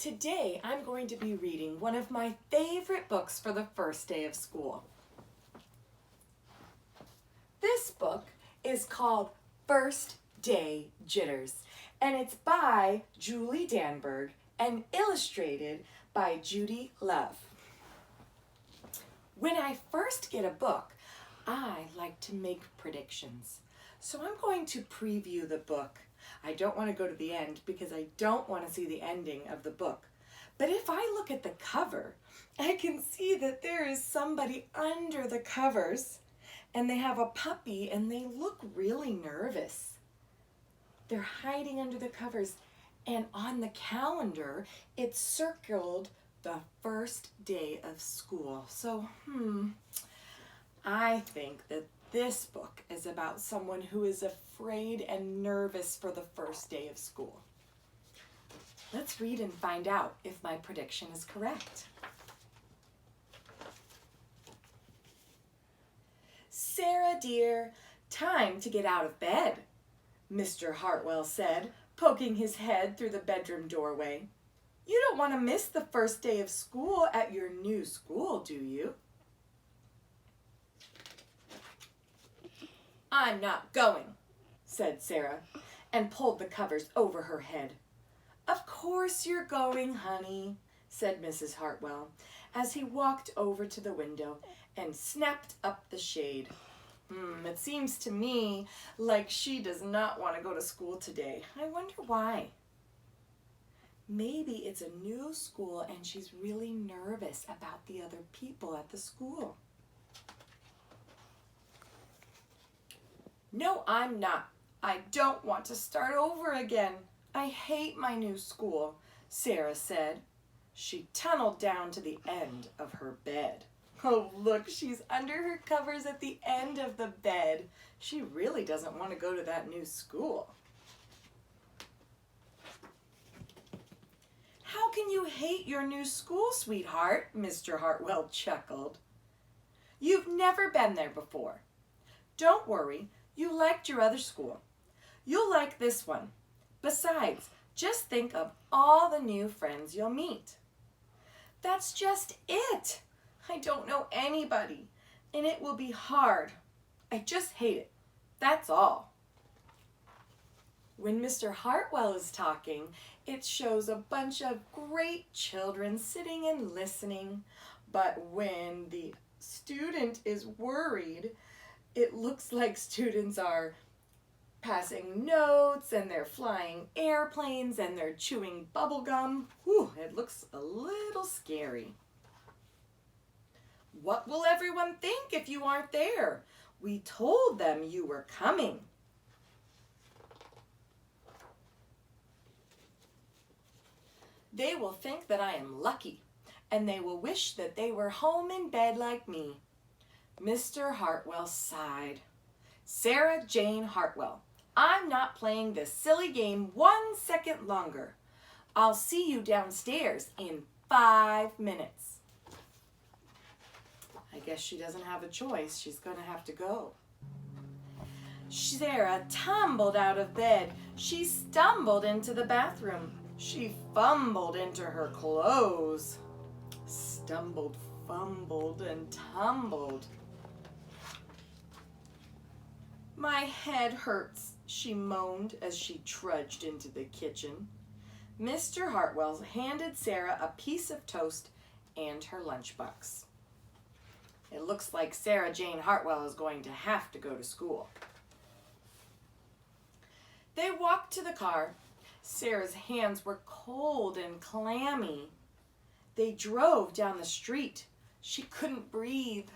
Today I'm going to be reading one of my favorite books for the first day of school. This book is called First Day Jitters, and it's by Julie Danberg and illustrated by Judy Love. When I first get a book, I like to make predictions. So I'm going to preview the book. I don't want to go to the end because I don't want to see the ending of the book. But if I look at the cover, I can see that there is somebody under the covers and they have a puppy and they look really nervous. They're hiding under the covers, and on the calendar it's circled the first day of school. So, I think that this book is about someone who is afraid and nervous for the first day of school. Let's read and find out if my prediction is correct. Sarah, dear, time to get out of bed, Mr. Hartwell said, poking his head through the bedroom doorway. You don't want to miss the first day of school at your new school, do you? I'm not going, said Sarah, and pulled the covers over her head. Of course you're going, honey, said Mrs. Hartwell, as he walked over to the window and snapped up the shade. It seems to me like she does not want to go to school today. I wonder why. Maybe it's a new school and she's really nervous about the other people at the school. No, I'm not. I don't want to start over again. I hate my new school, Sarah said. She tunneled down to the end of her bed. Oh, look, she's under her covers at the end of the bed. She really doesn't want to go to that new school. How can you hate your new school, sweetheart? Mr. Hartwell chuckled. You've never been there before. Don't worry. You liked your other school. You'll like this one. Besides, just think of all the new friends you'll meet. That's just it. I don't know anybody, and it will be hard. I just hate it. That's all. When Mr. Hartwell is talking, it shows a bunch of great children sitting and listening. But when the student is worried, it looks like students are passing notes and they're flying airplanes and they're chewing bubble gum. Whew, it looks a little scary. What will everyone think if you aren't there? We told them you were coming. They will think that I am lucky, and they will wish that they were home in bed like me. Mr. Hartwell sighed. Sarah Jane Hartwell, I'm not playing this silly game 1 second longer. I'll see you downstairs in 5 minutes. I guess she doesn't have a choice. She's going to have to go. Sarah tumbled out of bed. She stumbled into the bathroom. She fumbled into her clothes. Stumbled, fumbled, and tumbled. My head hurts, she moaned as she trudged into the kitchen. Mr. Hartwell handed Sarah a piece of toast and her lunchbox. It looks like Sarah Jane Hartwell is going to have to go to school. They walked to the car. Sarah's hands were cold and clammy. They drove down the street. She couldn't breathe.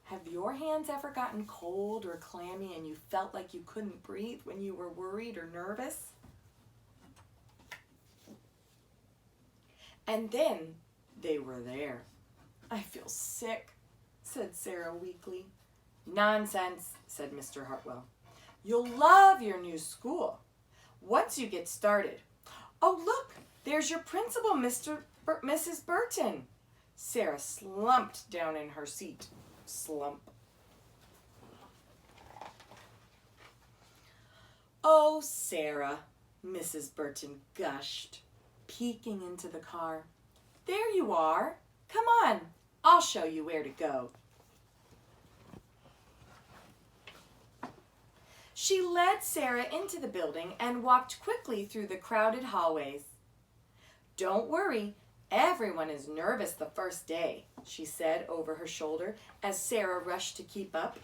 Have your hands ever gotten cold or clammy and you felt like you couldn't breathe when you were worried or nervous? And then they were there. I feel sick, said Sarah weakly. Nonsense, said Mr. Hartwell. You'll love your new school once you get started. Oh, look, there's your principal, Mrs. Burton. Sarah slumped down in her seat. Slump. Oh, Sarah, Mrs. Burton gushed. peeking into the car. "There you are. Come on, I'll show you where to go." She led Sarah into the building and walked quickly through the crowded hallways. "Don't worry, everyone is nervous the first day," she said over her shoulder as Sarah rushed to keep up.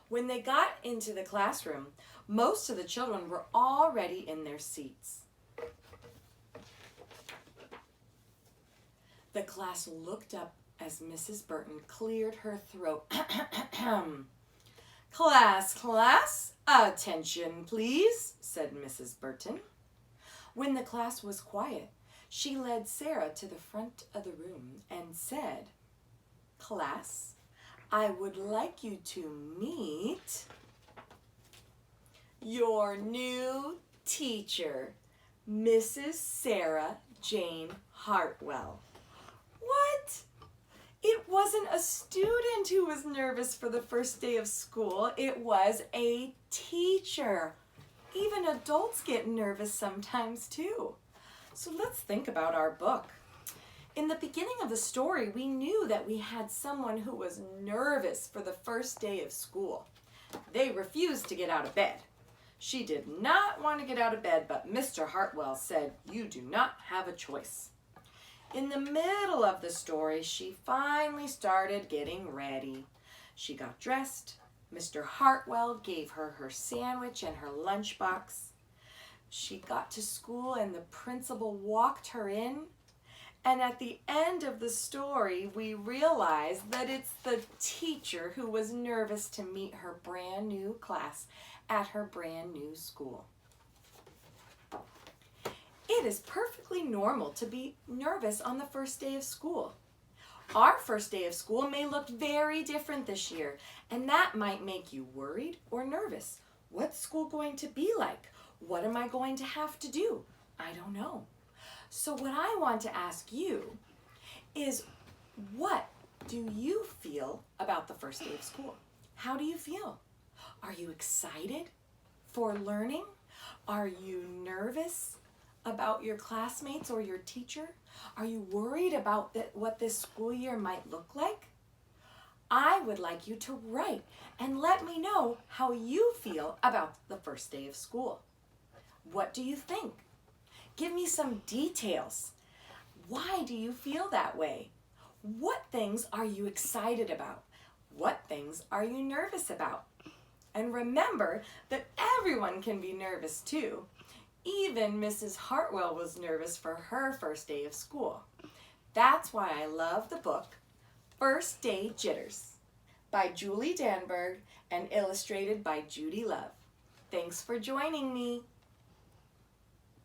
When they got into the classroom, most of the children were already in their seats. The class looked up as Mrs. Burton cleared her throat. Class, attention please," said Mrs. Burton. When the class was quiet, she led Sarah to the front of the room and said, "Class, I would like you to meet your new teacher, Mrs. Sarah Jane Hartwell." What? It wasn't a student who was nervous for the first day of school. It was a teacher. Even adults get nervous sometimes too. So let's think about our book. In the beginning of the story, we knew that we had someone who was nervous for the first day of school. They refused to get out of bed. She did not want to get out of bed, but Mr. Hartwell said, "You do not have a choice." In the middle of the story, she finally started getting ready. She got dressed. Mr. Hartwell gave her her sandwich and her lunchbox. She got to school and the principal walked her in. And at the end of the story, we realized that it's the teacher who was nervous to meet her brand new class at her brand new school. It is perfectly normal to be nervous on the first day of school. Our first day of school may look very different this year, and that might make you worried or nervous. What's school going to be like? What am I going to have to do? I don't know. So what I want to ask you is, what do you feel about the first day of school? How do you feel? Are you excited for learning? Are you nervous about your classmates or your teacher? Are you worried about what this school year might look like? I would like you to write and let me know how you feel about the first day of school. What do you think? Give me some details. Why do you feel that way? What things are you excited about? What things are you nervous about? And remember that everyone can be nervous too. Even Mrs. Hartwell was nervous for her first day of school. That's why I love the book First Day Jitters by Julie Danberg and illustrated by Judy Love. Thanks for joining me.